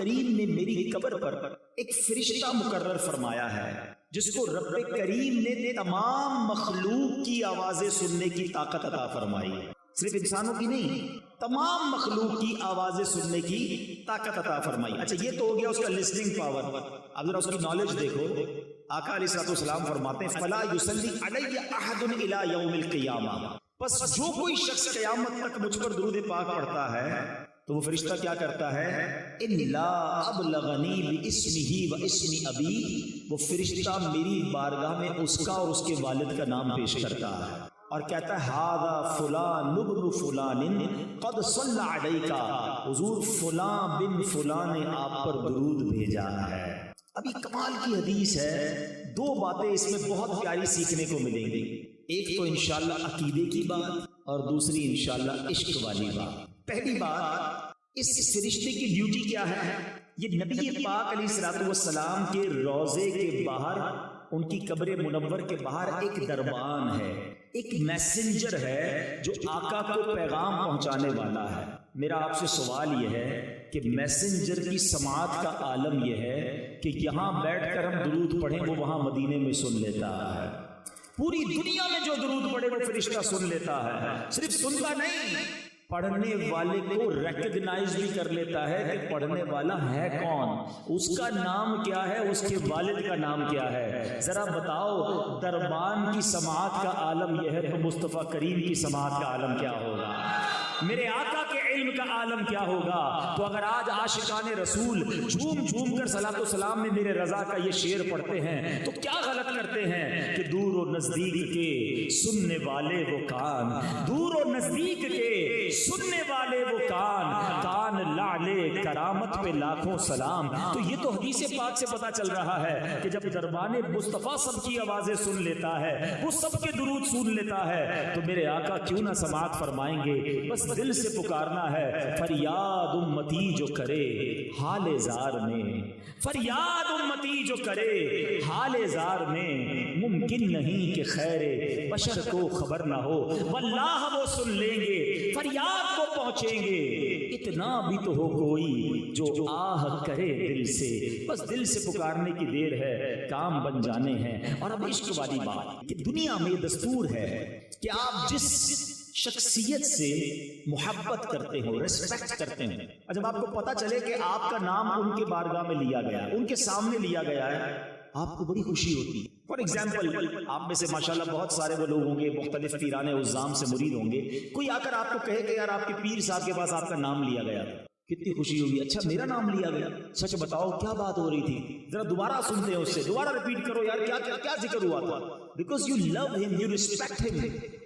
کریم نے میری قبر پر ایک فرشتہ مقرر فرمایا ہے جس کو رب کریم نے تمام مخلوق کی آوازیں سننے کی طاقت عطا فرمائی ہے، صرف انسانوں کی نہیں، تمام مخلوق کی آوازیں سننے کی طاقت عطا فرمائی۔ اچھا یہ تو ہو گیا اس کا لسننگ پاور، اب ذرا اس کی نالج دیکھو۔ آقا علیہ الصلوۃ والسلام فرماتے ہیں فلا یصلی علی احد الی یوم القیامہ، بس جو کوئی شخص قیامت تک مجھ پر درود پاک پڑھتا ہے تو وہ فرشتہ کیا کرتا ہے، الا ابلغنی باسمہ و اسم ابی، وہ فرشتہ میری بارگاہ میں اس کا اور اس کے والد کا نام پیش کرتا ہے اور کہتا ہے ھذا فلان ابن فلان قد صلی علیک، حضور فلاں بن فلاں نے آپ پر درود بھیجا ہے۔ ابھی کمال کی حدیث ہے، دو باتیں اس میں بہت پیاری سیکھنے کو ملیں گی، ایک تو انشاءاللہ عقیدے کی بات اور دوسری انشاءاللہ عشق والی بات۔ پہلی بات، اس فرشتے کی ڈیوٹی کیا ہے؟ یہ نبی پاک علیہ الصلوۃ والسلام کے روضے کے باہر، ان کی قبر منور کے باہر ایک دربان ہے، ایک میسنجر ہے جو آقا کو پیغام پہنچانے والا ہے۔ میرا آپ سے سوال یہ ہے کہ میسنجر کی سماعت کا عالم یہ ہے کہ یہاں بیٹھ کر ہم درود پڑھیں وہ وہاں مدینے میں سن لیتا ہے، پوری دنیا میں جو درود پڑھے وہ فرشتہ سن لیتا ہے، صرف سنتا نہیں، پڑھنے والے کو ریکگنائز بھی کر لیتا ہے کہ پڑھنے والا ہے کون، اس کا نام کیا ہے، اس کے والد کا نام کیا ہے۔ ذرا بتاؤ دربان کی سماعت کا عالم یہ ہے تو مصطفیٰ کریم کی سماعت کا عالم کیا ہوگا، میرے آقا کے علم کا عالم کیا ہوگا۔ تو اگر آج عاشقان رسول جھوم جھوم کر صلاۃ و سلام میں میرے رضا کا یہ شعر پڑھتے ہیں تو کیا غلط کرتے ہیں کہ دور و نزدیک کے سننے والے وہ کان، دور و نزدیک کے سننے والے وہ کان، کان لعلے کرامت پہ لاکھوں سلام۔ تو یہ تو حدیث پاک سے پتا چل رہا ہے کہ جب دربان مصطفیٰ سب کی آوازیں سن لیتا ہے، وہ سب کے درود سن لیتا ہے، تو میرے آقا کیوں نہ سماعت فرمائیں گے۔ بس دل سے پکارنا ہے، فریاد امتی جو کرے حال زار میں، فریاد امتی جو کرے حال زار میں، ممکن نہیں کہ خیر بشر کو خبر نہ ہو، واللہ وہ سن لیں گے، فریاد کو پہنچیں گے۔ اتنا بھی تو ہو کوئی جو آہ کرے دل سے، بس دل سے پکارنے کی دیر ہے، کام بن جانے ہیں۔ اور اب عشق والی بات کہ دنیا میں یہ دستور ہے کہ آپ جس شخصیت سے محبت کرتے ہو، ریسپیکٹ کرتے ہیں، جب آپ کو پتا چلے کہ آپ کا نام ان کے بارگاہ میں لیا گیا، ان کے سامنے لیا گیا ہے، آپ کو بڑی خوشی ہوتی ہے۔ فار ایگزامپل آپ میں سے ماشاءاللہ بہت سارے وہ لوگ ہوں گے مختلف پیران عظام سے مرید ہوں گے، کوئی آ کر آپ کو کہے کہ یار آپ کے پیر صاحب کے پاس آپ کا نام لیا گیا، کتنی خوشی ہوگی، اچھا میرا نام لیا گیا، سچ بتاؤ کیا بات ہو رہی تھی، ذرا دوبارہ سنتے ہیں اس سے، دوبارہ ریپیٹ کرو یار کیا ذکر ہوا تھا، بیکاز یو لو ہم، یو ریسپیکٹ ہم،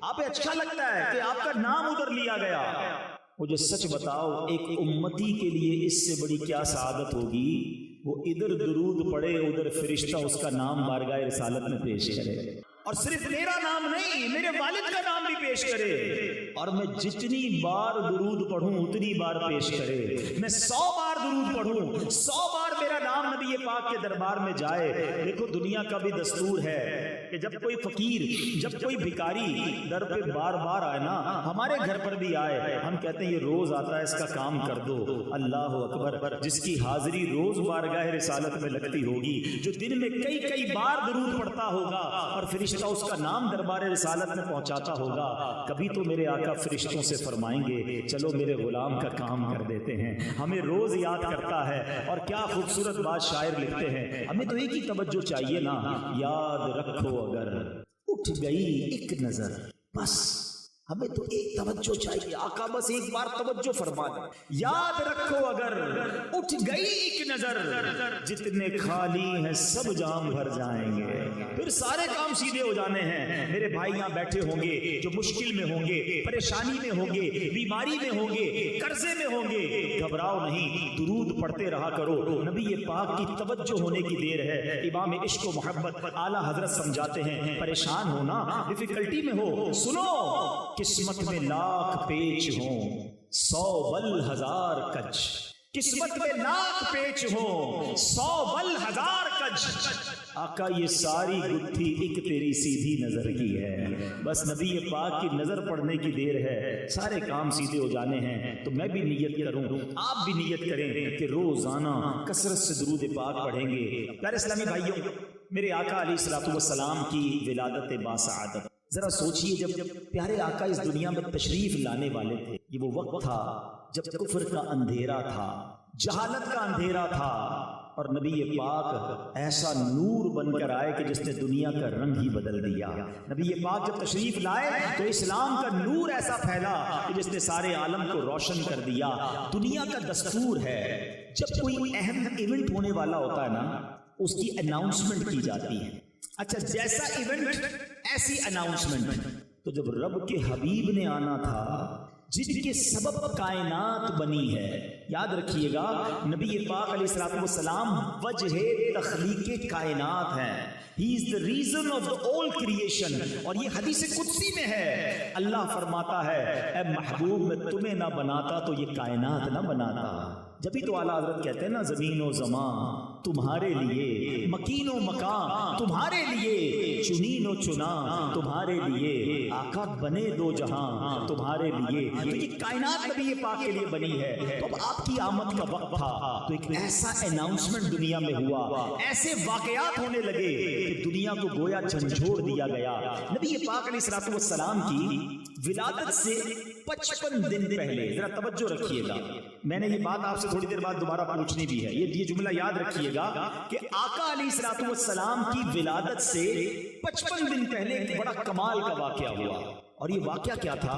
آپ اچھا لگتا ہے کہ آپ کا نام ادھر لیا گیا۔ مجھے سچ بتاؤ ایک امتی کے لیے اس سے بڑی کیا سعادت ہوگی، وہ ادھر درود پڑے ادھر فرشتہ اس کا نام بارگاہ رسالت میں پیش کرے، اور صرف میرا نام نہیں میرے والد کا نام بھی پیش کرے، اور میں جتنی بار درود پڑھوں اتنی بار پیش کرے، میں 100 بار درود پڑھوں 100 بار میرا نام نبی پاک کے دربار میں جائے۔ دیکھو دنیا کا بھی دستور ہے کہ جب کوئی فقیر، جب کوئی بھکاری در پہ بار بار آئے نا، ہمارے گھر پر بھی آئے، ہم کہتے ہیں یہ روز آتا ہے اس کا کام کر دو، اللہ اکبر، جس کی حاضری روز بارگاہ رسالت میں لگتی ہوگی، جو دن میں کئی بار درود پڑھتا ہوگا اور فرشتہ اس کا نام دربار رسالت میں پہنچاتا ہوگا، کبھی تو میرے آقا فرشتوں سے فرمائیں گے چلو میرے غلام کا کام کر دیتے ہیں، ہمیں روز یاد کرتا ہے۔ اور کیا خوبصورت بات شاعر لکھتے ہیں، ہمیں تو ایک ہی توجہ چاہیے نا، یاد رکھو اگر اٹھ گئی ایک نظر، بس ہمیں تو ایک توجہ چاہیے، آقا بس ایک بار توجہ فرما دیں، یاد رکھو اگر اٹھ گئی ایک نظر، جتنے خالی ہیں سب جام بھر جائیں گے، پھر سارے کام سیدھے ہو جانے ہیں۔ میرے بھائی یہاں بیٹھے ہوں گے جو مشکل میں ہوں گے، پریشانی میں ہوں گے، بیماری میں ہوں گے، قرضے میں ہوں گے، گھبراؤ نہیں، درود پڑھتے رہا کرو، نبی پاک کی توجہ ہونے کی دیر ہے۔ امام عشق و محبت اعلیٰ حضرت سمجھاتے ہیں، پریشان ہونا، ڈیفیکلٹی میں ہو، سنو، قسمت میں لاکھ پیچ ہوں 100 بل 1000 کج، قسمت میں لاکھ پیچ ہوں 100 بل 1000 کج، آقا یہ ساری گتھی ایک تیری سیدھی نظر کی ہے، بس نبی پاک کی نظر پڑنے کی دیر ہے، سارے کام سیدھے ہو جانے ہیں۔ تو میں بھی نیت کروں، آپ بھی نیت کریں کہ روزانہ کثرت سے درود پاک پڑھیں گے۔ پیارے اسلامی بھائیوں، میرے آقا علیہ الصلوۃ والسلام کی ولادت باسعادت، ذرا سوچئے جب پیارے آقا اس دنیا میں تشریف لانے والے تھے، یہ وہ وقت تھا جب کفر کا اندھیرا تھا، جہالت کا اندھیرا تھا، اور نبی پاک ایسا نور بن کر آئے کہ جس نے دنیا کا رنگ ہی بدل دیا۔ نبی پاک جب تشریف لائے تو اسلام کا نور ایسا پھیلا کہ جس نے سارے عالم کو روشن کر دیا۔ دنیا کا دستور ہے جب کوئی اہم ایونٹ ہونے والا ہوتا ہے نا، اس کی اناؤنسمنٹ کی جاتی ہے۔ اچھا، جیسا ایونٹ ایسی اناؤنسمنٹ۔ تو جب رب کے حبیب نے آنا تھا جن کے سبب کائنات بنی ہے، یاد رکھیے گا نبی پاک علیہ الصلوۃ والسلام وجہ تخلیق کائنات ہیں۔ He is the reason of the all creation۔ اور یہ حدیث قدسی میں ہے، اللہ فرماتا ہے اے محبوب میں تمہیں نہ بناتا تو یہ کائنات نہ بناتا۔ جبھی تو اعلیٰ حضرت کہتے ہیں نا، زمین و زمان تمہارے لیے، مکین و مکان تمہارے لیے، چنین و چنا تمہارے لیے، آقا بنے دو جہاں تمہارے لیے۔ تو یہ کائنات نبی پاک کے لیے بنی ہے۔ تو اب آپ کی آمد کا وقت تھا تو ایک ایسا اناؤنسمنٹ دنیا میں ہوا، ایسے واقعات ہونے لگے کہ دنیا کو گویا جھنجھوڑ دیا گیا۔ نبی پاک علیہ الصلوۃ والسلام کی ولادت سے 55 دن پہلے، ذرا توجہ رکھیے گا، میں نے یہ بات آپ سے تھوڑی دیر بعد دوبارہ پوچھنی بھی ہے، یہ جملہ یاد رکھیے گا کہ آقا علیہ الصلوۃ والسلام کی ولادت سے 55 دن پہلے ایک بڑا کمال کا واقعہ ہوا۔ اور یہ واقعہ کیا تھا؟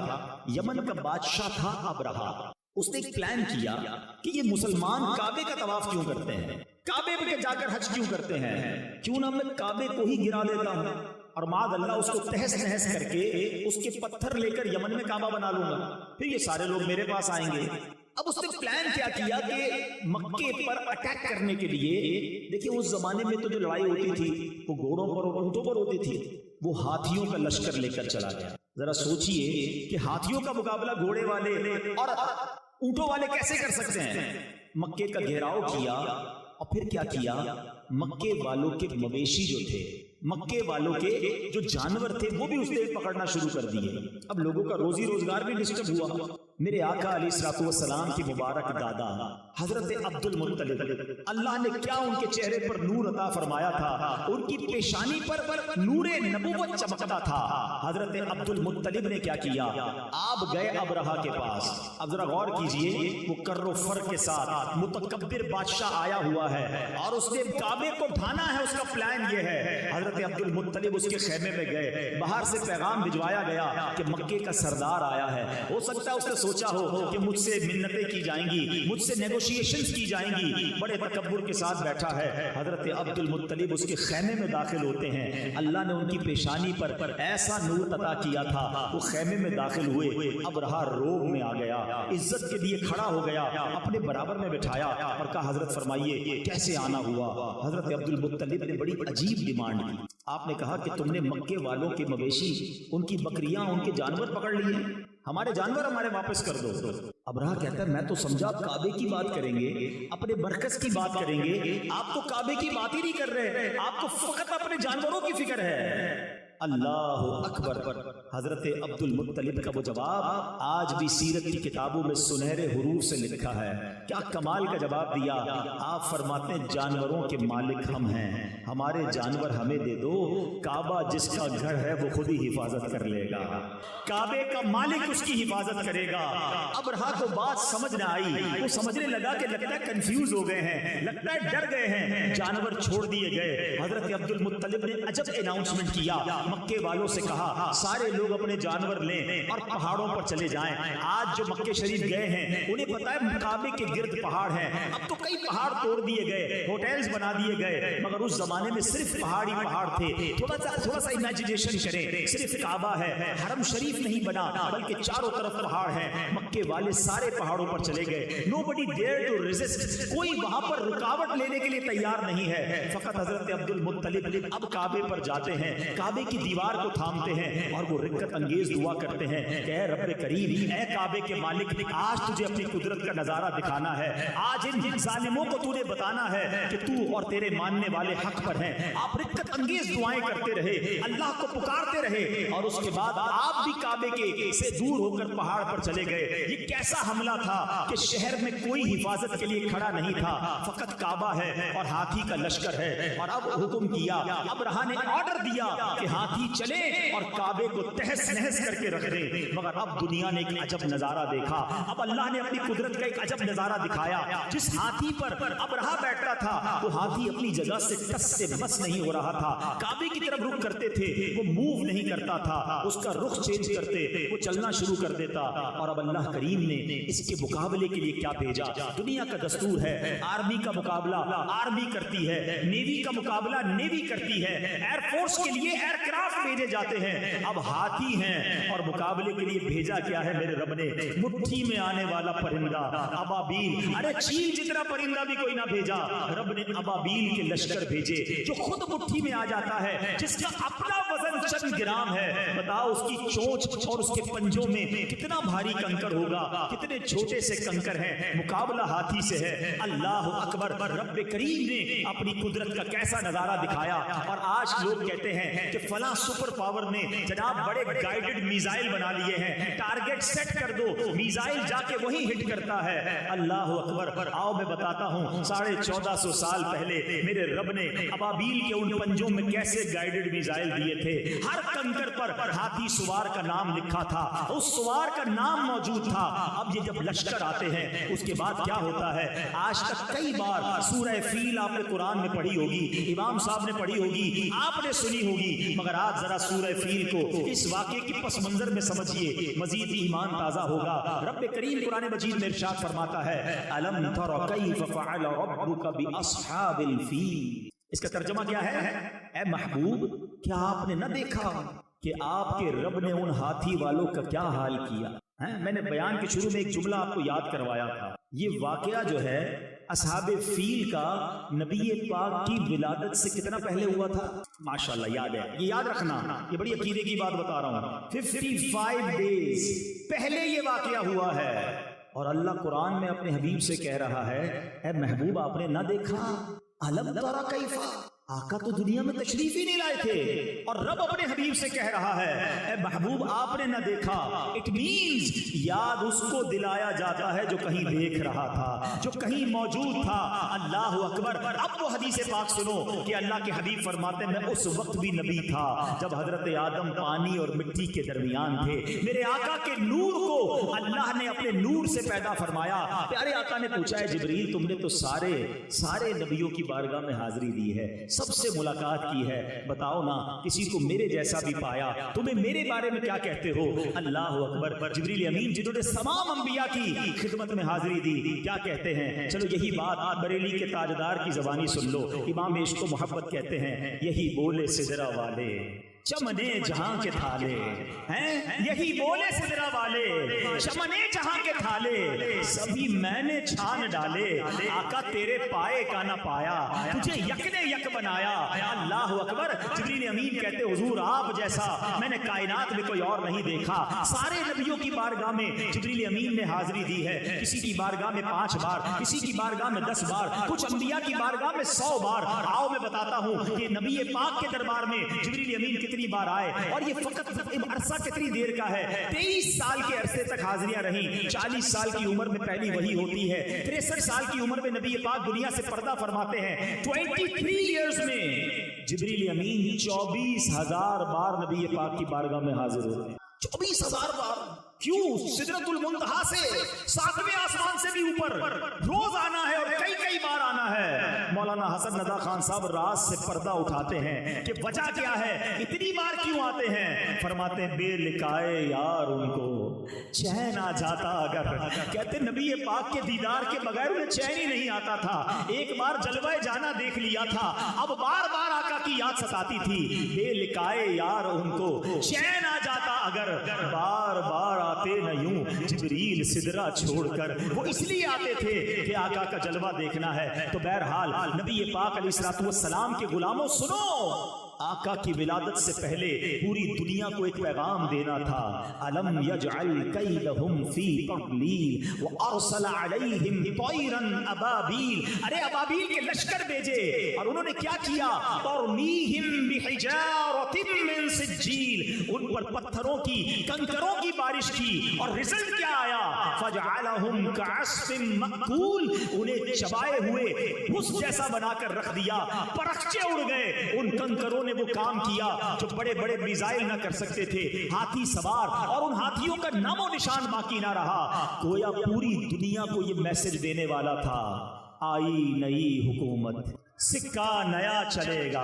یمن کا بادشاہ تھا ابرہہ، اس نے ایک پلان کیا کہ یہ مسلمان کعبے کا طواف کیوں کرتے ہیں، کعبے پہ جا کر حج کیوں کرتے ہیں، کیوں نہ میں کعبے کو ہی گرا دیتا ہوں اور معاذ اللہ اس کو تہس نہس کر کے اس کے پتھر لے کر یمن میں کعبہ بنا لوں گا، پھر یہ سارے لوگ میرے پاس آئیں گے۔ اب اس نے پلان کیا کہ مکے پر اٹیک کرنے کے لیے، دیکھیں اس زمانے میں تو جو لڑائی ہوتی تھی وہ گھوڑوں پر اور اونٹوں پر ہوتی تھی، وہ ہاتھیوں کا لشکر لے کر چلا گیا۔ ذرا سوچئے کہ ہاتھیوں کا مقابلہ گھوڑے والے اور اونٹوں والے کیسے کر سکتے ہیں؟ مکے کا گھیراؤ کیا اور پھر کیا کیا، مکے والوں کے مویشی جو تھے، مکے والوں کے جو جانور تھے وہ بھی اس نے پکڑنا شروع کر دیے۔ اب لوگوں کا روزی روزگار بھی ڈسٹرب ہوا۔ میرے آقا علیہ الصلوۃ والسلام کی مبارک دادا حضرت عبد المطلب، اللہ نے کیا ان کے چہرے پر نور عطا فرمایا تھا، ان کی پیشانی پر نور نبوت چمکتا تھا۔ حضرت عبد المطلب نے کیا کیا، آپ گئے ابرہہ کے پاس۔ اب ذرا غور کیجئے، وہ کر و فر کے ساتھ متکبر بادشاہ آیا ہوا ہے اور اس نے کعبے کو ڈھانا ہے، اس کا پلان یہ ہے۔ حضرت عبد المطلب اس کے خیمے میں گئے، باہر سے پیغام بھجوایا گیا کہ مکے کا سردار آیا ہے۔ ہو سکتا ہے اس نے سوچا ہو کہ مجھ سے منتیں کی جائیں گی، مجھ سے نیگوشیشنز کی جائیں گی، بڑے تکبر کے ساتھ بیٹھا ہے۔ حضرت عبد المطلب اس کے خیمے میں داخل ہوتے ہیں، اللہ نے ان کی پیشانی پر ایسا نور عطا کیا تھا، وہ خیمے میں داخل ہوئے، ابرہہ روب میں آ گیا، عزت کے لیے کھڑا ہو گیا، اپنے برابر میں بٹھایا اور کہا حضرت فرمائیے کیسے آنا ہوا۔ حضرت عبد المطلب نے بڑی عجیب ڈیمانڈ کی، آپ نے کہا کہ تم نے مکے والوں کے مویشی، ان کی بکریاں، ان کے جانور پکڑ لیے، ہمارے جانور ہمارے واپس کر دو۔ ابرہہ کہتا ہے میں تو سمجھا آپ کعبے کی بات کریں گے، اپنے مرکز کی بات کریں گے، آپ تو کعبے کی بات ہی نہیں کر رہے، آپ کو فقط اپنے جانوروں کی فکر ہے۔ اللہ اکبر۔ حضرت عبد المطلب کا وہ جواب آج بھی سیرت کی کتابوں میں سنہرے حروف سے لکھا ہے۔ کیا کمال کا جواب دیا۔ آپ فرماتے ہیں جانوروں کے مالک ہم ہیں، ہمارے جانور ہمیں دے دو، کعبہ جس کا گھر ہے وہ خود ہی حفاظت کر لے گا، کعبے کا مالک اس کی حفاظت کرے گا۔ ابرہہ کو بات سمجھ نہ آئی، وہ سمجھنے لگا کہ لگتا ہے کنفیوز ہو گئے ہیں، لگتا ہے ڈر گئے ہیں، جانور چھوڑ دیے گئے۔ حضرت عبد المطلب نے عجب اناؤنسمنٹ کیا، مکے والوں سے کہا سارے لوگ اپنے جانور لیں اور پہاڑوں پر چلے جائیں۔ آج جو مکے شریف گئے ہیں انہیں پتا ہے کعبے کے گرد پہاڑ ہیں، اب تو کئی پہاڑ توڑ دیے گئے، ہوٹلز بنا دیے گئے، مگر اس زمانے میں صرف پہاڑی پہاڑ تھے۔ تھوڑا سا امیجنیشن کریں، صرف کعبہ ہے، حرم شریف نہیں بنا بلکہ چاروں طرف پہاڑ ہیں۔ مکے والے سارے پہاڑوں پر چلے گئے، nobody dared to resist، کوئی وہاں پر رکاوٹ لینے کے لیے تیار نہیں ہے۔ فقط حضرت عبد المطلب اب کعبے پر جاتے ہیں، کعبے کی की दीवार को थामते हैं और वो रिक्कत अंगेज दुआ करते हैं कि ऐ रब्बे करीम, ऐ काबे के मालिक, आज तुझे अपनी कुदरत का नजारा दिखाना है, आज इन जालिमों को तूने बताना है कि तू और तेरे मानने वाले हक पर हैं। आप रिक्कत अंगेज दुआएं करते रहे, अल्लाह को पुकारते रहे, और उसके बाद आप भी काबे के से दूर होकर पहाड़ पर चले गए। ये कैसा हमला था कि शहर में कोई हिफाजत के लिए खड़ा नहीं था, फकत काबा है और हाथी का लश्कर है। और अब हुक्म किया, अबरहा ने ऑर्डर दिया कि हाथी चले और काबे को तहस नहस करके रख दे। मगर अब दुनिया ने एक अजब नजारा देखा, अब अल्लाह ने अपनी कुदरत का एक अजब नजारा दिखाया। जिस हाथी पर अबरहा बैठता था वो हाथी अपनी जगह से टस से बस नहीं हो रहा था, काबे की तरफ रुख करते थे वो मूव नहीं करता था, उसका रुख चेंज करते वो चलना शुरू कर देता। और अब अल्लाह करीम ने इसके मुकाबले के लिए क्या भेजा? दुनिया का दस्तूर है, आर्मी का मुकाबला आर्मी करती है, नेवी का मुकाबला नेवी करती है, एयरफोर्स के लिए एयरक्राफ्ट भेजे जाते हैं। अब हाथी हैं और मुकाबले के लिए भेजा क्या है मेरे रब ने? मुट्ठी में आने वाला परिंदा अबाबील। अरे चील जितना परिंदा भी कोई ना भेजा, रब ने अबाबील के लश्कर भेजे जो खुद मुट्ठी में आ जाता है, जिसका अपना वजन चंद ग्राम है। बताओ उसकी चोंच और उसके पंजों में कितना भारी कंकर होगा, कितने छोटे से कंकर हैं। मुकाबला हाथी से है। अल्लाह अकबर, रब करीम ने अपनी कुदरत का कैसा नजारा दिखाया। और आज लोग कहते हैं कि फला सुपर पावर ने जनाब बड़े गाइडेड मिसाइल बना लिए हैं, टारगेट सेट कर दो, मिसाइल जाके वही हिट करता है। अल्लाह अकबर, आओ मैं बताता हूँ 1450 साल पहले मेरे रब ने अबाबील के उन पंजों में कैसे गाइडेड मिसाइल दिए थे। हर कंकर पर हाथी सुवार का नाम लिखा था, उस सुवार का नाम मौजूद था। अब ये जब लश्कर आते हैं उसके बाद क्या होता है? आज तक कई बार सूरह फील आपने कुरान में पढ़ी होगी, इमाम साहब ने पढ़ी होगी, आपने सुनी होगी, मगर आज जरा सूरह फील को इस वाक़े की पस मंजर में समझिए, मजीद ईमान ताजा होगा। रब करीम कुरान मजीद में इरशाद फरमाता है, अलम तरा कैफ फअल रब्बुका बिअस्हाबिल फील। इसका तर्जुमा क्या है? ए महबूब, क्या आपने न देखा कि आपके रब ने उन हाथी वालों का क्या हाल किया है? मैंने बयान के शुरू में एक जुमला आपको याद करवाया था। ये वाकया जो है असहाबे फील का नबी पाक की विलादत से कितना पहले हुआ था? माशाल्लाह याद है, ये याद रखना, ये बड़ी अकीदे की बात बता रहा हूँ। 55 डेज पहले ये वाकया हुआ है। और अल्लाह कुरान में अपने हबीब से कह रहा है, ए महबूब आपने ना देखा? अलम तरा कैफा, आका तो दुनिया में तशरीफ ही नहीं लाए थे, और रब अपने हबीब से कह रहा है, ए महबूब आपने न देखा। इट मींस याद उसको दिलाया जाता है जो कहीं देख रहा था, जो कहीं मौजूद था। अल्लाह अकबर। अब वो हदीस पाक सुनो कि अल्लाह के हबीब फरमाते, मैं उस वक्त भी नबी था जब हजरत आदम पानी और मिट्टी के दरमियान थे। मेरे आका के नूर को अल्लाह ने अपने नूर से पैदा फरमाया। प्यारे आका ने पूछा, है जिब्रील तुमने तो सारे नबियों की बारगाह में हाजिरी दी है, सबसे मुलाकात की है, बताओ ना किसी को मेरे जैसा भी पाया, तुम्हें मेरे बारे में क्या कहते हो? अल्लाह अकबर। जिब्रील अमीन जिन्होंने तमाम अंबिया की खिदमत में हाजिरी दी, क्या कहते हैं? चलो यही बात बरेली के ताजदार की ज़बानी सुन लो। इमाम इश्क को मोहब्बत कहते हैं, यही बोले सिदरा वाले चमने जहां के थाले हैं, यही बोले सिदरा वाले चमने जहां के थाले, सभी मैंने छान डाले, आका तेरे पाए का ना पाया, तुझे यक ने यक बनाया। अल्लाह अकबर। जिब्रील अमीन कहते, हुजूर आप जैसा मैंने कायनात में कोई और नहीं देखा। सारे नबियों की बारगाह में जिब्रील अमीन ने हाजिरी दी है, किसी की बारगाह में 5 बार, किसी की बारगाह में 10 बार, कुछ अंबिया की बारगाह में 100 बार। आओ मैं बताता हूँ कि नबी पाक के दरबार में जिब्रील अमीन कितनी बार आए, और ये फकत अरसा कितनी देर का है? 23 साल के अरसे तक हाजिरियां रही। 40 साल की उम्र में पहली वही होती है, 63 साल की उम्र में नबी पाक दुनिया से पर्दा फरमाते हैं। 23 इयर्स में जिब्रील अमीन 24,000 बार नबी पाक की बारगाह में हाजिर होते हैं। 24,000 बार। क्यों? सिदरतुल मुंतहा से 7वें आसमान से भी ऊपर रोज आना है और कई कई बार आना है। मौलाना हसन नदा खान साहब राज से पर्दा उठाते हैं कि वजह क्या है, इतनी बार क्यों आते हैं? फरमाते हैं, बेलिकाए यार उनको चैन आ जाता अगर। कहते नबी पाक के दीदार के बगैर उन्हें चैन ही नहीं आता था। एक बार जलवाए जाना देख लिया था, अब बार बार आका की याद सताती थी। बेलिकाए यार उनको चैन आ जाता अगर, बार बार आते न यूं जिब्रील सिदरा छोड़कर। वो इसलिए आते थे कि आका का जलवा देखना है। तो बहरहाल नबी पाक अलैहिस्सलातु वस्सलाम के गुलामों सुनो, आका की विलादत से पहले पूरी दुनिया को एक पैगाम देना था। अलम यजअल कैदहुम फी तदलील व अरसल अलैहिम तैरन अबाबील। अरे अबाबील के लश्कर भेजे और उन्होंने क्या किया? तरमीहिम बिहिजारतिन मिन सिज्जील, उन पर पत्थरों की, कंकरों की बारिश की, और रिजल्ट क्या आया? फजअलहुम कअस्फिन मअकूल, उन्हें चबाए हुए भूस जैसा बनाकर रख दिया, परखचे उड़ गए। उन कंकरों ने वो काम किया जो बड़े बड़े मिसाइल ना कर सकते थे, हाथी सवार, और उन हाथियों का नामो निशान बाकी ना रहा। गोया पूरी दुनिया को ये मैसेज देने वाला था, आई नई हुकूमत, सिक्का नया चलेगा।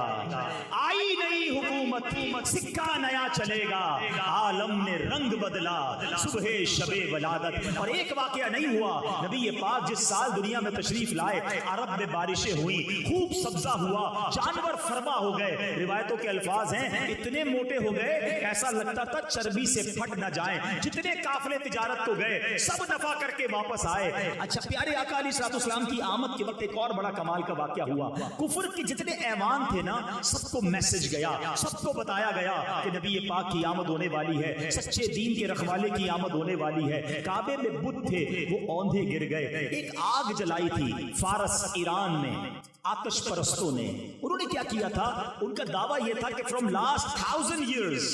आई नई हुकूमत, सिक्का नया चलेगा। आलम ने रंग बदला, सुबह शबे वलादत। और एक वाकया नहीं हुआ, नबी ये पाक जिस साल दुनिया में तशरीफ लाए, अरब में बारिशें हुई, खूब सब्जा हुआ, जानवर फरमा हो गए। रिवायतों के अल्फाज हैं, इतने मोटे हो गए ऐसा लगता था चर्बी से फट न जाए। जितने काफिले तिजारत को गए सब नफा करके वापस आए। अच्छा, प्यारे आका अलैहिस्सलाम की आमद के वक्त एक और बड़ा कमाल का वाकया हुआ। कुफर के जितने ऐवान थे ना, सबको मैसेज गया, सबको बताया गया कि नबी पाक की आमद होने वाली है, सच्चे दीन के रखवाले की आमद होने वाली है। काबे में बुत थे, वो औंधे गिर गए। एक आग जलाई थी फारस ईरान में आतिश परस्तों ने। उन्होंने क्या किया था? उनका दावा यह था कि फ्रॉम लास्ट 1000 years,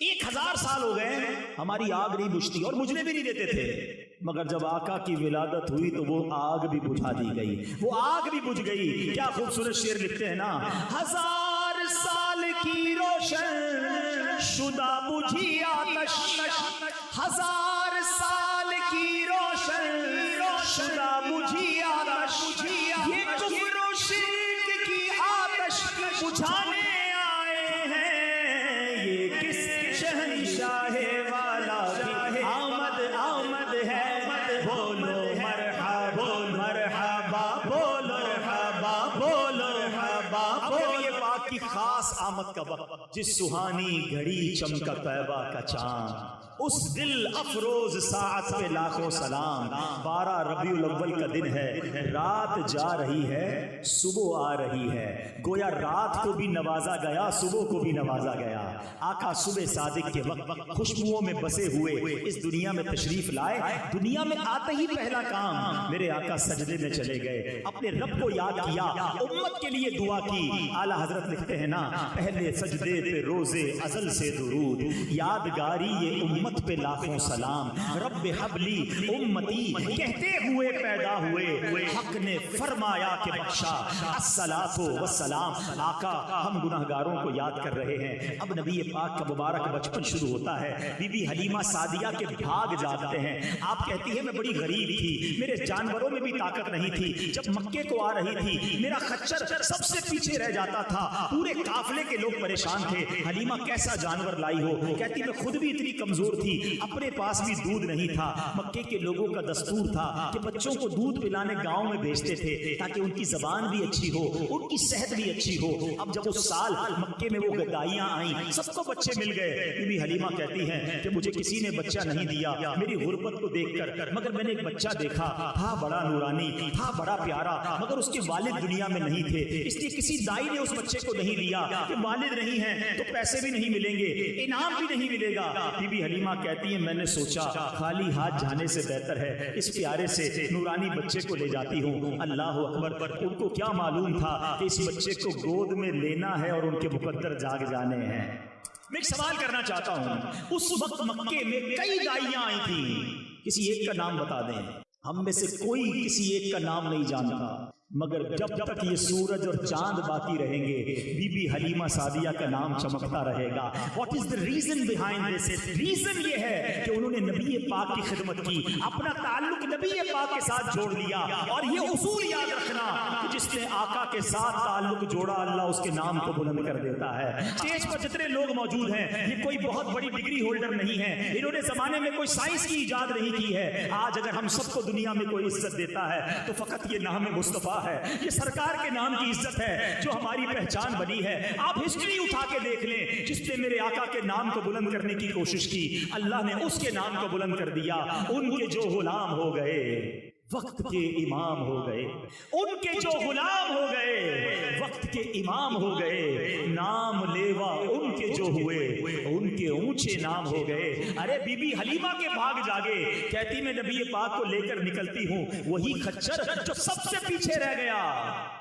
1000 साल हो गए हमारी आग नहीं बुझती, और बुझने भी नहीं देते थे। मगर जब आका की विलादत हुई तो वो आग भी बुझा दी गई, वो आग भी बुझ गई। क्या खूबसूरत शेर लिखते हैं ना, 1000 साल की रोशन शुदा बुझी आतश, 1000 साल की रोशन शुदा बुझी आतश, ये कुफ्र और शिर्क की आतश बुझाने आए हैं। ये किस शहंशाह वाला की आमद आमद है, बोलो मरहबा, मरहबा, बोलो मरहबा, बोलो मरहबा। अब ये पाक की खास आमद का वक्त, जिस सुहानी घड़ी चमका तैबा का चांद, उस दिल अफरोज साथ पे लाखों सलाम। 12 रबीउल अव्वल का दिन है, रात जा रही है, सुबह आ रही है। गोया रात को भी नवाजा गया, सुबह को भी नवाजा गया। आका सुबह सादिक के वक्त खुशबुओं में बसे हुए इस दुनिया में तशरीफ लाए। दुनिया में आते ही पहला काम, मेरे आका सजदे में चले गए, अपने रब को याद किया, उम्मत के लिए दुआ की। आला हजरत लिखते हैं ना, पहले सजदे पे रोजे अजल से दुरूद, यादगारी ये उम्मत पे लाखों सलाम। रब्बे हबली उम्मती कहते हुए पैदा हुए, हक ने फरमाया कि बख्शा, अस्सलातु वस्सलाम। आका हम गुनाहगारों को याद कर रहे हैं। अब नबी पाक का मुबारक बचपन शुरू होता है। बीबी हलीमा सादिया के भाग जागते हैं। आप कहती है मैं बड़ी गरीब थी, मेरे जानवरों में भी ताकत नहीं थी। जब मक्के को आ रही थी मेरा खच्चर सबसे पीछे रह जाता था, पूरे काफिले के लोग परेशान थे। हलीमा कैसा जानवर लाई हो? कहती मैं खुद भी इतनी कमजोर थी, अपने पास भी दूध नहीं था। मक्के के लोगों का दस्तूर था कि बच्चों को दूध पिलाने गांव में भेजते थे ताकि उनकी जबान भी अच्छी हो, उनकी सेहत भी अच्छी हो। अब जब उस साल मक्के में वो गायियां आई, सबको बच्चे मिल गए। बीबी हलीमा कहती हैं कि मुझे किसी ने बच्चा नहीं दिया मेरी गुर्बत को देखकर, मगर मैंने एक बच्चा देखा, था बड़ा नूरानी, था बड़ा प्यारा, मगर उसके वालिद दुनिया में नहीं थे, इसलिए किसी दाई ने उस बच्चे को नहीं लिया कि वालिद नहीं है तो पैसे भी नहीं मिलेंगे, इनाम भी नहीं मिलेगा। बीबी हलीमा कहती है मैंने सोचा खाली हाथ जाने से बेहतर है इस प्यारे से नूरानी बच्चे को ले जाती हूँ। अल्लाह अकबर। उनको क्या मालूम था कि इस बच्चे को गोद में लेना है और उनके मुकद्दर जाग जाने हैं। मैं एक सवाल करना चाहता हूँ, उस वक्त मक्के में कई गायियां आई थी, किसी एक का नाम बता दें। हम में से कोई किसी एक का नाम नहीं जानता, मगर जब तक ये सूरज और चांद बाकी रहेंगे बीबी हलीमा सादिया का नाम चमकता रहेगा। What is the reason behind this? Reason ये है कि उन्होंने नबी पाक की खिदमत की, अपना ताल्लुक नबी पाक के साथ जोड़ लिया। और ये उसूल याद रखना कि जिसने आका के साथ ताल्लुक जोड़ा अल्लाह उसके नाम को बुलंद कर देता है। स्टेज पर जितने लोग मौजूद हैं ये कोई बहुत बड़ी डिग्री होल्डर नहीं है, इन्होंने जमाने में कोई साइंस की इजाद नहीं की है। आज अगर हम सबको दुनिया में कोई इज्जत देता है तो फकत ये नाम मुस्तफा है, ये सरकार के नाम की इज्जत है जो हमारी पहचान बनी है। आप हिस्ट्री उठा के देख लें, जिसने मेरे आका के नाम को बुलंद करने की कोशिश की अल्लाह ने उसके नाम को बुलंद कर दिया। उनके जो गुलाम हो गए वक्त के इमाम हो गए, उनके जो गुलाम हो गए वक्त वक्त के इमाम हो गए, नाम लेवा उनके जो हुए उनके ऊंचे नाम हो गए। अरे बीबी हलीमा के भाग जागे, कहती मैं नबी पाक को लेकर निकलती हूँ, वही खच्चर जो सबसे पीछे रह गया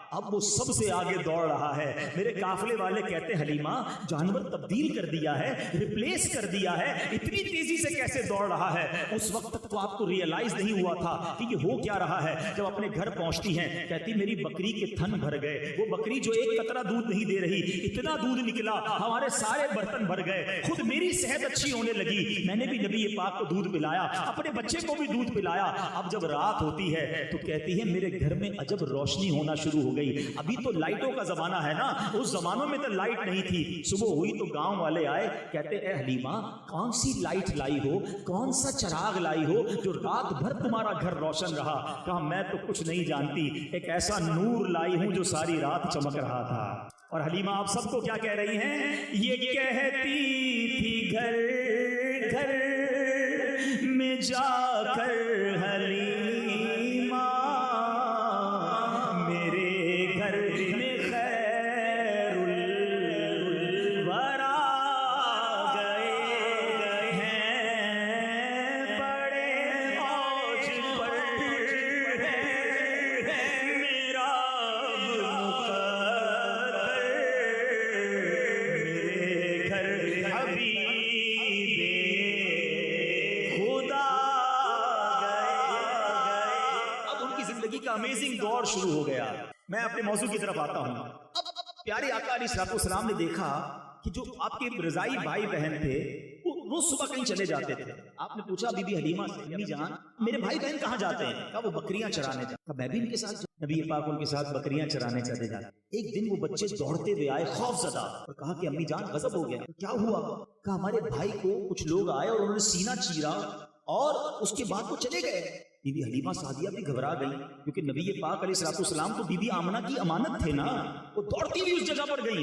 अब वो सबसे आगे दौड़ रहा है। मेरे काफले वाले कहते हलीमा जानवर तब्दील कर दिया है, रिप्लेस कर दिया है, इतनी तेजी से कैसे दौड़ रहा है? उस वक्त तक तो आपको रियलाइज नहीं हुआ था कि ये हो क्या रहा है। जब अपने घर पहुंचती हैं, कहती मेरी बकरी के थन भर गए, वो बकरी जो एक कतरा दूध नहीं दे रही, इतना दूध निकला हमारे सारे बर्तन भर गए, खुद मेरी सेहत अच्छी होने लगी, मैंने भी नबी पाक को दूध पिलाया, अपने बच्चे को भी दूध पिलाया। अब जब रात होती है तो कहती है मेरे घर में अजब रोशनी होना शुरू हो गई। अभी तो लाइटों का जमाना है ना, उस जमानों में तो लाइट नहीं थी। सुबह हुई तो गांव वाले आए, कहते ए हलीमा कौन सी लाइट लाई हो, कौन सा चिराग लाई हो जो रात भर तुम्हारा घर रोशन रहा? कहा मैं तो कुछ नहीं जानती, एक ऐसा नूर लाई हूं जो सारी रात चमक रहा था। और हलीमा आप सबको क्या कह रही हैं? ये कहती थी घर घर में जाकर हलीमा मेरे घर में खैरुल वरा गए हैं, बड़े औज पर मेरा मेरे घर हबीबे खुदा गए। अब उनकी जिंदगी का अमेजिंग दौर शुरू हो गया। मैं अपने मौजू की तरफ आता हूं। अब प्यारे आका अलैहिस्सलाम ने देखा कि जो आपके रजाई भाई बहन थे वो रोज सुबह कहीं चले जाते थे। आपने पूछा बीबी हलीमा से, अम्मी जान मेरे भाई बहन कहाँ जाते हैं? कहा वो बकरियां चराने जाते। मैं भी इनके साथ, नबी पाक उनके साथ बकरियां चराने चले जाते। एक दिन वो बच्चे दौड़ते हुए आए खौफजदा और कहा कि अम्मी जान गजब हो गया। क्या हुआ? कहा हमारे भाई को कुछ लोग आए और उन्होंने सीना चीरा और उसके बाद वो चले गए। बीबी हलीमा सादिया भी घबरा गई क्योंकि नबी पाक अलैहिस्सलाम तो बीबी आमना की अमानत थे ना। वो दौड़ती हुई उस जगह पर गई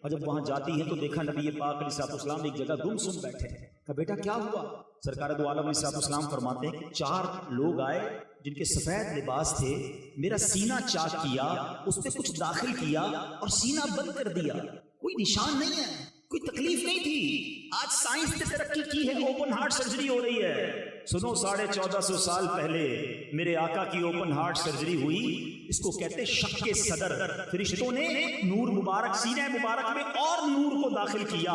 और जब वहां जाती है तो देखा नबी पाक अलैहिस्सलाम एक जगह गुमसुम बैठे। कहा बेटा क्या हुआ? सरकार दो आलम अलैहिस्सलाम फरमाते हैं कि 4 लोग आए जिनके सफेद लिबास थे, मेरा सीना चाक किया, उस पर कुछ दाखिल किया और सीना बंद कर दिया। कोई निशान नहीं है, कोई तकलीफ नहीं थी। आज साइंस ने तरक्की की है, ओपन हार्ट सर्जरी हो रही है। सुनो 1450 साल पहले मेरे आका की ओपन हार्ट सर्जरी हुई। इसको कहते शक्के सदर। फरिश्तों ने नूर मुबारक सीने मुबारक में और नूर को दाखिल किया।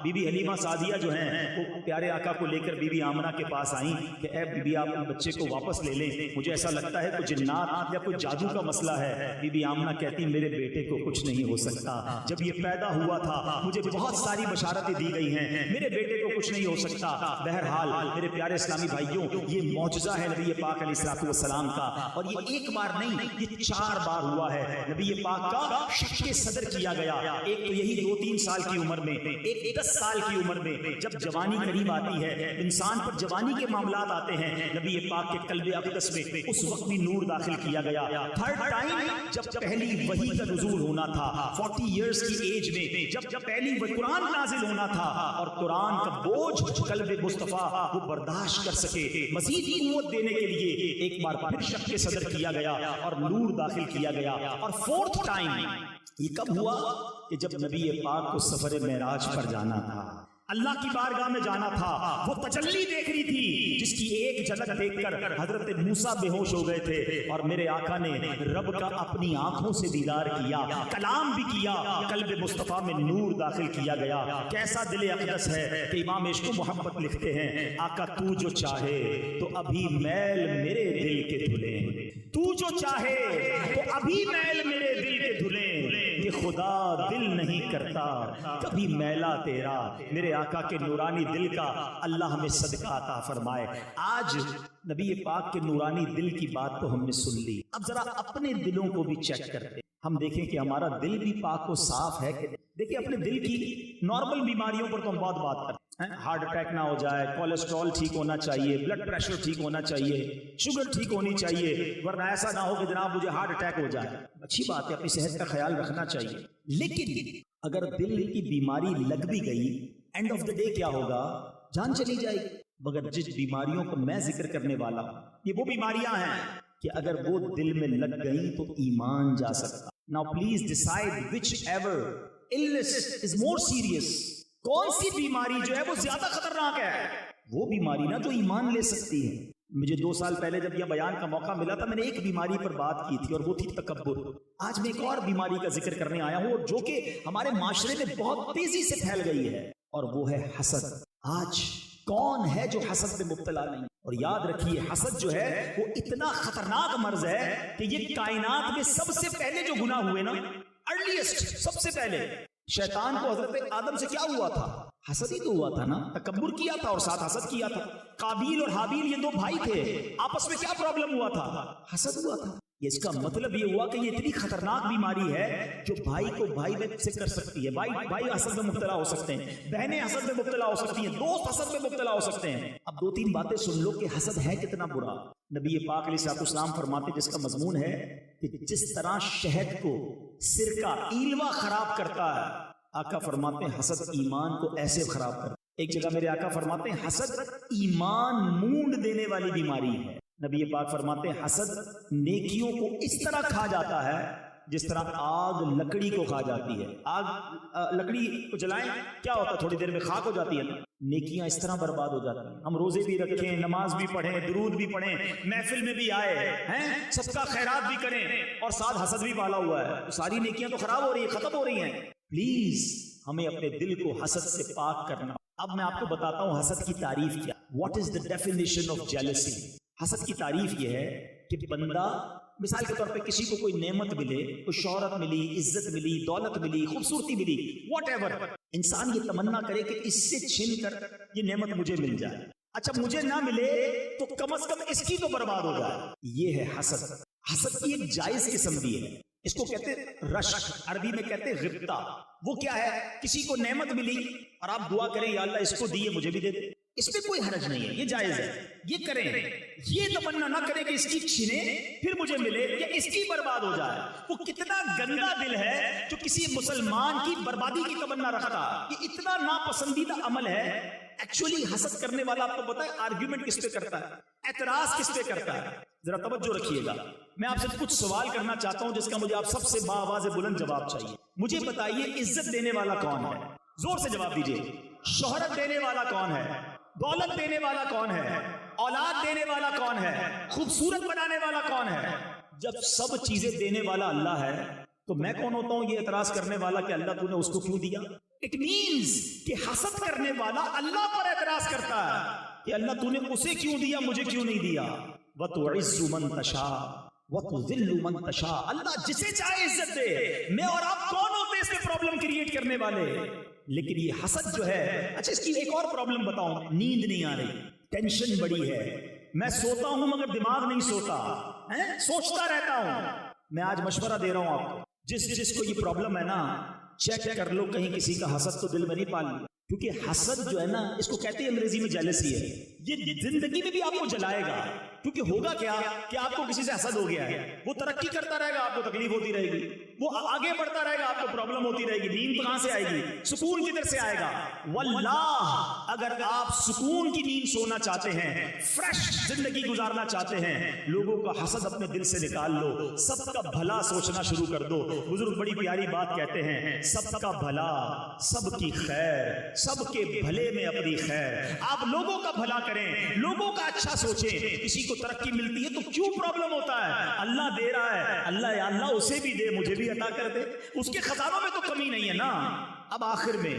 बीबी हलीमा सादिया जो हैं वो प्यारे आका को लेकर बीबी आमना के पास आई कि ए बीबी आप बच्चे को वापस ले लें, मुझे ऐसा लगता है कोई जिन्नात या कोई जादू का मसला है। बीबी आमना कहती मेरे बेटे को कुछ नहीं हो सकता, जब ये पैदा हुआ था मुझे बहुत सारी बशारतें दी गई हैं, मेरे बेटे को कुछ नहीं हो सकता। बहरहाल मेरे प्यारे इस्लामी भाइयों, ये मौजज़ा है नबी पाक अलैहिस्सलाम का, और ये एक बार नहीं, ये 4 बार हुआ है। नबी पाक का शक्के सदर किया गया। एक तो यही 2-3 साल की उम्र में, एक 10 साल की उम्र में, जब जवानी करीब आती है, इंसान पर जवानी के मामलात आते हैं, नबी पाक के कल्बे अक़दस में उस वक्त भी नूर दाखिल किया गया। थर्ड टाइम जब पहली वही का नुज़ूल होना था, 40 इयर्स की एज में, जब पहली कुरान नाजिल होना था, और कुरान का बोझ कल्बे मुस्तफा वो बर्दाश्त कर सके, मजीद क़ुव्वत देने के लिए एक बार फिर शक्के सदर किया गया और नूर दाखिल किया गया। और 4th टाइम ये कब हुआ? कि जब नबी पाक को सफर मेराज पर जाना था, अल्लाह की बारगाह में जाना था। वो तजल्ली देख रही थी जिसकी एक झलक देखकर हजरत मूसा बेहोश हो गए थे, और मेरे आका ने रब का अपनी आंखों से दीदार किया, कलाम भी किया, कल्ब मुस्तफा में नूर दाखिल किया गया। कैसा दिल अक़दस है कि इमाम इश्क़ मोहब्बत लिखते हैं, आका तू जो चाहे तो अभी मैल मेरे दिल के धुले, तू जो चाहे तो अभी मैल मेरे दिल के धुले, ये खुदा दिल नहीं करता कभी मैला तेरा। मेरे आका के नूरानी दिल का अल्लाह हमें सदका अता फरमाए। आज नबी पाक के नूरानी दिल की बात तो हमने सुन ली, अब जरा अपने दिलों को भी चेक करते, हम देखें कि हमारा दिल भी पाक को साफ है कि। देखिए अपने दिल की नॉर्मल बीमारियों पर तो हम बहुत बात करते हैं, हार्ट अटैक ना हो जाए, कोलेस्ट्रॉल ठीक होना चाहिए, ब्लड प्रेशर ठीक होना चाहिए, शुगर ठीक होनी चाहिए, वरना ऐसा ना हो कि जनाब मुझे हार्ट अटैक हो जाए। अच्छी बात है, अपनी सेहत का ख्याल रखना चाहिए, लेकिन अगर दिल की बीमारी लग भी गई, एंड ऑफ द डे क्या होगा? जान चली जाएगी। मगर जिस बीमारियों को मैं जिक्र करने वाला हूं, ये वो बीमारियां हैं कि अगर वो दिल में लग गई तो ईमान जा सकता। Now please decide whichever illness is more serious. कौन सी बीमारी जो है वो ज्यादा खतरनाक है? वो बीमारी ना जो ईमान ले सकती है। मुझे 2 साल पहले जब यह बयान का मौका मिला था, मैंने एक बीमारी पर बात की थी और वो थी तकब्बुर। आज मैं एक और बीमारी का जिक्र करने आया हूं जो कि हमारे माशरे में बहुत तेजी से फैल गई है, और वो है हसद। आज कौन है जो हसद में मुब्तला नहीं? और याद रखिए, हसद जो है वो इतना खतरनाक मर्ज है कि ये कायनात में सबसे पहले जो गुनाह हुए ना, अर्लीस्ट, सबसे पहले शैतान को हजरत आदम से क्या हुआ था? हसद ही तो हुआ था ना, तकब्बुर किया था और साथ हसद किया था। काबील और हाबील ये 2 भाई थे, आपस में क्या प्रॉब्लम हुआ था? हसद हुआ था। ये इसका मतलब ये हुआ कि ये इतनी खतरनाक बीमारी है जो भाई को भाई में से कर सकती है। भाई हसद में मुब्तला हो सकते हैं, बहनें हसद में मुब्तला हो सकती हैं, दोस्त हसद में मुब्तला हो सकते हैं। अब 2-3 बातें सुन लो कि हसद है कितना बुरा। नबी पाक अलैहिस्सलाम फरमाते, जिसका मजमून है कि जिस तरह शहद को सिरका ईलवा खराब करता है, आका फरमाते हैं हसद ईमान को ऐसे खराब करता। एक जगह मेरे आका फरमाते हैं हसद ईमान मूंड देने वाली बीमारी है। नबी पाक फरमाते हैं हसद नेकियों को इस तरह खा जाता है जिस तरह आग लकड़ी को खा जाती है। आग लकड़ी को जलाएं, क्या होता है? थोड़ी देर में खाक हो जाती है ना। नेकियां इस तरह बर्बाद हो जाती हैं। हम रोजे भी रखें, नमाज भी पढ़ें, दुरूद भी पढ़ें, महफिल में भी आए हैं, सबका खैरात भी करें और साथ हसद भी पाला हुआ है, तो सारी नेकियां तो खराब हो रही है, खत्म हो रही हैं। प्लीज हमें अपने दिल को हसद से पाक करना। अब मैं आपको बताता हूं हसद की तारीफ क्या। What is the definition of jealousy? हसद की तारीफ यह है कि बंदा, मिसाल के तौर पे किसी को कोई नेमत मिले, कोई शोहरत मिली, इज्जत मिली, दौलत मिली, खूबसूरती मिली, व्हाटएवर, इंसान ये तमन्ना करे कि इससे छीन कर ये नेमत मुझे मिल जाए। अच्छा, मुझे ना मिले तो कम से कम इसकी तो बर्बाद हो जाए। ये है हसद। हसद की एक जायज किस्म भी है, इसको कहते हैं रश्क, अरबी में कहते हैं गिब्ता। वो क्या है? किसी को नेमत मिली और आप दुआ करें, या अल्लाह इसको दिए मुझे भी दे दे। इसमें कोई हरज नहीं है, ये जायज है, ये करें। ये तमन्ना ना करें कि इसकी छीने फिर मुझे मिले या इसकी बर्बाद हो जाए। वो कितना गंदा दिल है जो किसी मुसलमान की बर्बादी की तमन्ना रखता। ये इतना नापसंदीदा अमल है। एक्चुअली हसद करने वाला, आपको पता है आर्ग्यूमेंट किस पे करता है, एतराज किस पे करता है? जरा तवज्जो रखिएगा। मैं आपसे कुछ सवाल करना चाहता हूं जिसका मुझे आप सबसे बाआवाज़ बुलंद जवाब चाहिए। मुझे बताइए, इज्जत देने वाला कौन है? जोर से जवाब दीजिए। शोहरत देने वाला कौन है? दौलत देने वाला कौन है? औलाद देने वाला कौन है? खूबसूरत बनाने वाला कौन है? जब सब चीजें देने वाला अल्लाह है, तो मैं कौन होता हूं ये एतराज करने वाला कि अल्लाह तूने उसको क्यों दिया? इट मींस कि हसद करने वाला अल्लाह पर एतराज करता है कि अल्लाह तूने उसे क्यों दिया, मुझे क्यों नहीं दिया। वतुइज़्ज़ु मन तशा वतुज़िल्लु मन तशा। अल्लाह जिसे चाहे इज्जत दे। मैं और आप कौन होते हैं इसमें प्रॉब्लम क्रिएट करने वाले? लेकिन ये हसद जो है, अच्छा इसकी एक और प्रॉब्लम बताऊं, नींद नहीं आ रही, टेंशन बड़ी है, मैं सोता हूं मगर दिमाग नहीं सोता है, सोचता रहता हूं। मैं आज मशवरा दे रहा हूं आपको, जिसको ये प्रॉब्लम है ना, चेक कर लो कहीं किसी का हसद तो दिल में नहीं पाल लिया। क्योंकि हसद जो है ना, इसको कहते हैं अंग्रेजी में जेलसी है। ये जिंदगी में भी आपको जलाएगा। क्योंकि होगा क्या कि आपको किसी से हसद हो गया है, वो तरक्की करता रहेगा, आपको तकलीफ होती रहेगी, वो आगे बढ़ता रहेगा, आपको प्रॉब्लम होती रहेगी। नींद कहां से आएगी? सुकून किधर से आएगा? वल्लाह, अगर आप सुकून की नींद सोना चाहते हैं, फ्रेश जिंदगी गुजारना चाहते हैं, लोगों का हसद अपने दिल से निकाल लो, सबका भला सोचना शुरू कर दो। बुजुर्ग बड़ी प्यारी बात कहते हैं, सबका भला, सबकी खैर, सबके भले में अपनी खैर। आप लोगों का भला करें, लोगों का अच्छा सोचें। किसी को तरक्की मिलती है तो क्यों प्रॉब्लम होता है? अल्लाह दे रहा है, अल्लाह या अल्लाह उसे भी दे, मुझे भी अता कर दे, उसके खजानों में तो कमी नहीं है ना। अब आखिर में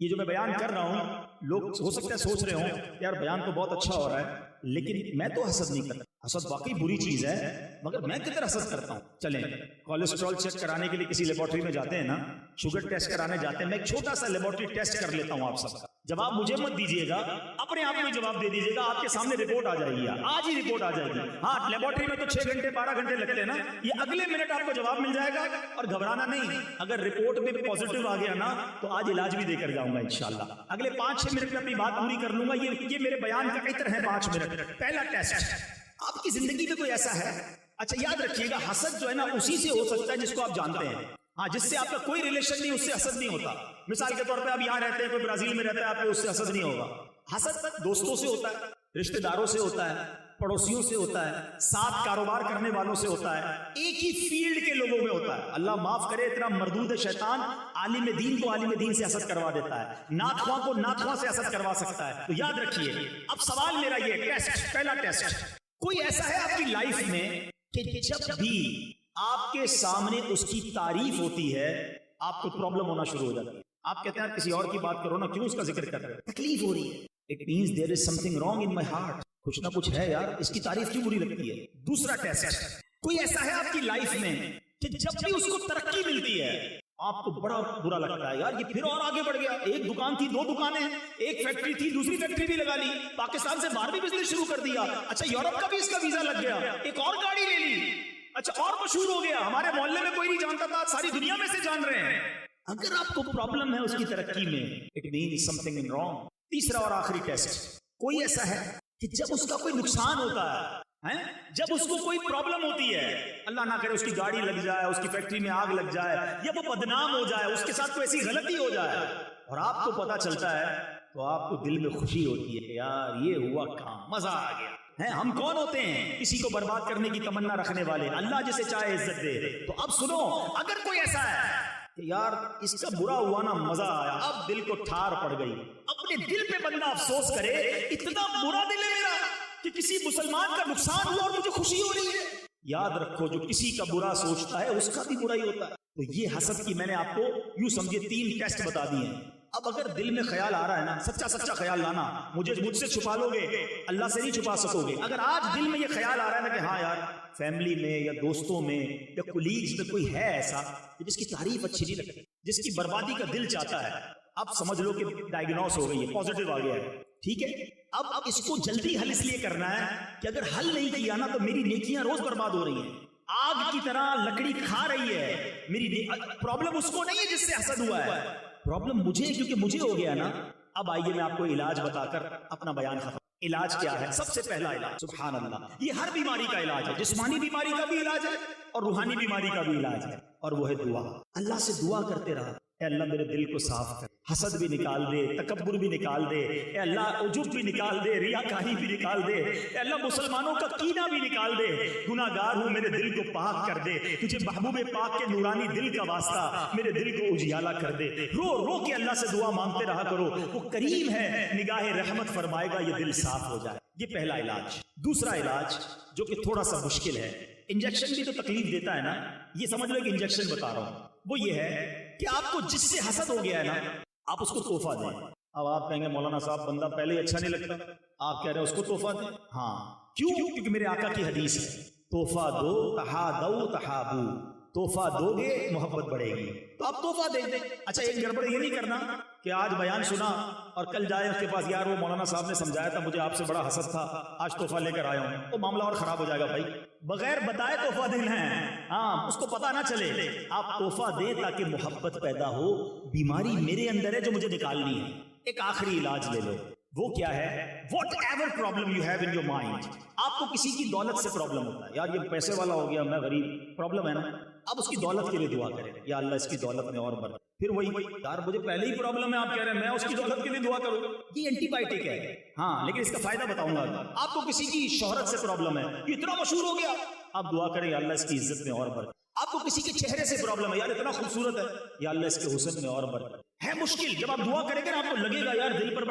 ये जो मैं बयान कर रहा हूं, लोग हो सकता है सोच रहे हो यार बयान तो बहुत अच्छा हो रहा है, लेकिन मैं तो हसद नहीं करता। हसद वाकई बुरी चीज है, मगर मैं किधर हसद करता हूं? चलें, कोलेस्ट्रॉल चेक कराने के लिए किसी लेबोरेटरी में जाते हैं ना, शुगर टेस्ट कराने जाते हैं, मैं एक छोटा सा लेबोरेटरी टेस्ट कर लेता हूं आप सबका। जवाब मुझे मत दीजिएगा, अपने आप में जवाब दे दीजिएगा, आपके सामने रिपोर्ट आ जाएगी, आज ही रिपोर्ट आ जाएगी। हाँ, लेबोरेटरी में तो 6 घंटे 12 घंटे लगते हैं ना, ये अगले मिनट आपको जवाब मिल जाएगा। और घबराना नहीं, अगर रिपोर्ट में पॉजिटिव आ गया ना तो आज इलाज भी देकर जाऊंगा इंशाल्लाह। अगले 5-6 मिनट में अपनी बात पूरी कर लूंगा। ये मेरे बयान का इत्र है 5 मिनट। पहला टेस्ट, आपकी जिंदगी में कोई ऐसा है? अच्छा याद रखिएगा, हसद जो है ना उसी से हो सकता है जिसको आप जानते हैं। हाँ, जिससे आपका कोई रिलेशन नहीं, उससे हसद नहीं होता। मिसाल के तौर पे आप यहाँ रहते हैं, कोई ब्राजील में रहता है, आपको उससे हसद नहीं होगा। हसद दोस्तों से होता है, रिश्तेदारों से होता है, پڑوسیوں سے ہوتا ہے، ساتھ کاروبار کرنے والوں سے ہوتا ہے، ایک ہی فیلڈ کے لوگوں میں ہوتا ہے۔ اللہ معاف کرے، اتنا مردود شیطان عالم دین کو عالم دین سے حسد کروا دیتا ہے، ناتخواں کو ناتخواں سے حسد کروا سکتا ہے۔ تو یاد رکھیے، اب سوال میرا یہ ٹیسٹ، پہلا ٹیسٹ، کوئی ایسا ہے آپ کی لائف میں کہ جب بھی آپ کے سامنے اس کی تعریف ہوتی ہے آپ کو پرابلم ہونا شروع ہو جاتی ہے؟ آپ کہتے ہیں کسی اور کی بات کرو نا، کیوں اس کا ذکر کر رہے ہیں؟ تکلیف ہو رہی ہے۔ It means there is something wrong in my heart. کچھ نہ کچھ ہے یار، اس کی تعریف کیوں بری لگتی ہے؟ دوسرا ٹیسٹ، کوئی ایسا ہے آپ کی لائف میں کہ جب بھی اس کو ترقی ملتی ہے آپ کو بڑا برا لگتا ہے، یار یہ پھر اور آگے بڑھ گیا، ایک دکان تھی 2 دکانیں ہیں، ایک فیکٹری تھی دوسری فیکٹری بھی لگا لی، پاکستان سے باہر بھی بزنس شروع کر دیا، اچھا یورپ کا بھی اس کا ویزا لگ گیا، ایک اور گاڑی لے لی، اچھا اور مشہور ہو گیا، ہمارے محلے میں کوئی نہیں جانتا تھا، ساری دنیا میں سے جان رہے ہیں۔ اگر آپ کو پرابلم ہے اس کی ترقی میں، it means some thing in wrong. تیسرا اور آخری ٹیسٹ، کوئی ایسا ہے کہ جب اس کا کوئی نقصان ہوتا ہے، جب اس کو کوئی پرابلم ہوتی ہے، اللہ نہ کرے اس کی گاڑی لگ جائے، اس کی فیکٹری میں آگ لگ جائے، یا وہ بدنام ہو جائے، اس کے ساتھ کوئی ایسی غلطی ہو جائے اور آپ کو پتا چلتا ہے، تو آپ کو دل میں خوشی ہوتی ہے کہ یار یہ ہوا کام، مزہ آ گیا ہے۔ ہم کون ہوتے ہیں کسی کو برباد کرنے کی تمنا رکھنے والے؟ اللہ جسے چاہے عزت دے۔ تو اب سنو، اگر کوئی ایسا ہے کہ یار اس کا برا ہوا نا، مزہ آیا، اب دل کو ٹھار پڑ گئی، اپنے دل پہ بندہ افسوس کرے، اتنا برا دل ہے میرا کہ کسی مسلمان کا نقصان ہوا اور مجھے خوشی ہو رہی ہے۔ یاد رکھو، جو کسی کا برا سوچتا ہے اس کا بھی برا ہی ہوتا ہے۔ تو یہ حسد کی میں نے آپ کو یوں سمجھے 3 ٹیسٹ بتا دیے ہیں۔ اب اگر دل میں خیال آ رہا ہے نا، سچا خیال لانا، مجھ سے چھپا لو گے، اللہ سے نہیں چھپا سکو گے۔ اگر آج دل میں یہ خیال آ رہا ہے نا کہ ہاں یار فیملی میں یا دوستوں میں یا کولیگز میں کوئی ہے ایسا جس کی تعریف اچھی نہیں لگتی، جس کی بربادی کا دل چاہتا ہے، اب سمجھ لو کہ ڈائگنوس ہو گئی ہے، پازیٹیو آ گیا ہے، ٹھیک ہے۔ اب اس کو جلدی حل اس لیے کرنا ہے کہ اگر حل نہیں کیا نا تو میری نیکیاں روز برباد ہو رہی ہیں، آگ کی طرح لکڑی کھا رہی ہے میری۔ پرابلم اس کو نہیں ہے جس سے حسد ہوا ہے، پرابلم مجھے، کیونکہ مجھے ہو گیا نا۔ اب آئیے میں آپ کو علاج بتا کر اپنا بیان ختم۔ علاج کیا ہے؟ سب سے پہلا علاج، سبحان اللہ، یہ ہر بیماری کا علاج ہے، جسمانی بیماری کا بھی علاج ہے اور روحانی بیماری کا بھی علاج ہے، اور وہ ہے دعا۔ اللہ سے دعا کرتے رہا، اے اللہ میرے دل کو صاف کر، حسد بھی نکال دے، تکبر بھی نکال دے، اے اللہ عجب بھی نکال دے، ریاکاری بھی نکال دے، اے اللہ مسلمانوں کا کینہ بھی نکال دے، گناہگار ہوں میرے دل کو پاک کر دے، تجھے محبوب پاک کے نورانی دل کا واسطہ میرے دل کو اجیالا کر دے۔ رو رو کے اللہ سے دعا مانگتے رہا کرو، وہ کریم ہے، نگاہ رحمت فرمائے گا، یہ دل صاف ہو جائے۔ یہ پہلا علاج۔ دوسرا علاج جو کہ تھوڑا سا مشکل ہے، انجیکشن بھی تو تکلیف دیتا ہے نا، یہ سمجھ لو کہ انجیکشن بتا رہا ہوں، وہ یہ ہے کہ آپ کو جس سے حسد ہو گیا ہے نا، آپ اس کو تحفہ دیں۔ اب آپ کہیں گے مولانا صاحب بندہ پہلے ہی اچھا نہیں لگتا، آپ کہہ رہے ہیں اس کو تحفہ دیں؟ ہاں، کیوں؟ کیونکہ میرے آقا کی حدیث ہے، تحفہ دو تحادو تحابو، تحفہ دو گے محبت بڑھے گی، تو آپ تحفہ دے دیں۔ اچھا ایک گڑبڑ یہ نہیں کرنا کہ آج بیان سنا اور کل جائے اس کے پاس، یار وہ مولانا صاحب نے سمجھایا تھا، مجھے آپ سے بڑا حسد تھا، آج تحفہ لے کر آیا ہوں، وہ معاملہ اور خراب ہو جائے گا بھائی۔ بغیر بتائے تحفہ دینا ہے، ہاں اس کو پتہ نہ چلے، آپ تحفہ دیں تاکہ محبت پیدا ہو۔ بیماری میرے اندر ہے جو مجھے نکالنی ہے۔ ایک آخری علاج لے لو، وہ کیا ہے؟ What ever problem you have in your mind, آپ کو کسی کی دولت سے پرابلم ہوتا ہے، یار یہ پیسے والا ہو گیا میں غریب، پرابلم ہے نا، اب اس کی دولت کے لیے دعا کریں، یا اللہ اس کی دولت میں اور بڑھ۔ پھر وہی یار مجھے پہلے ہی پرابلم ہے، آپ کہہ رہے ہیں میں اس کی دولت کے لیے دعا کروں، یہ اینٹی بائیوٹک ہے، ہاں لیکن اس کا فائدہ بتاؤں گا۔ آپ کو کسی کی شہرت سے پرابلم ہے، یہ اتنا مشہور ہو گیا، آپ دعا کریں یا اللہ اس کی عزت میں اور بڑھ۔ آپ کو کسی کے چہرے سے پرابلم ہے، یار اتنا خوبصورت ہے، یا اللہ اس کے حسن میں اور بڑھ۔ ہے مشکل، جب آپ دعا کریں گے نا آپ کو لگے گا یار دل پر بڑا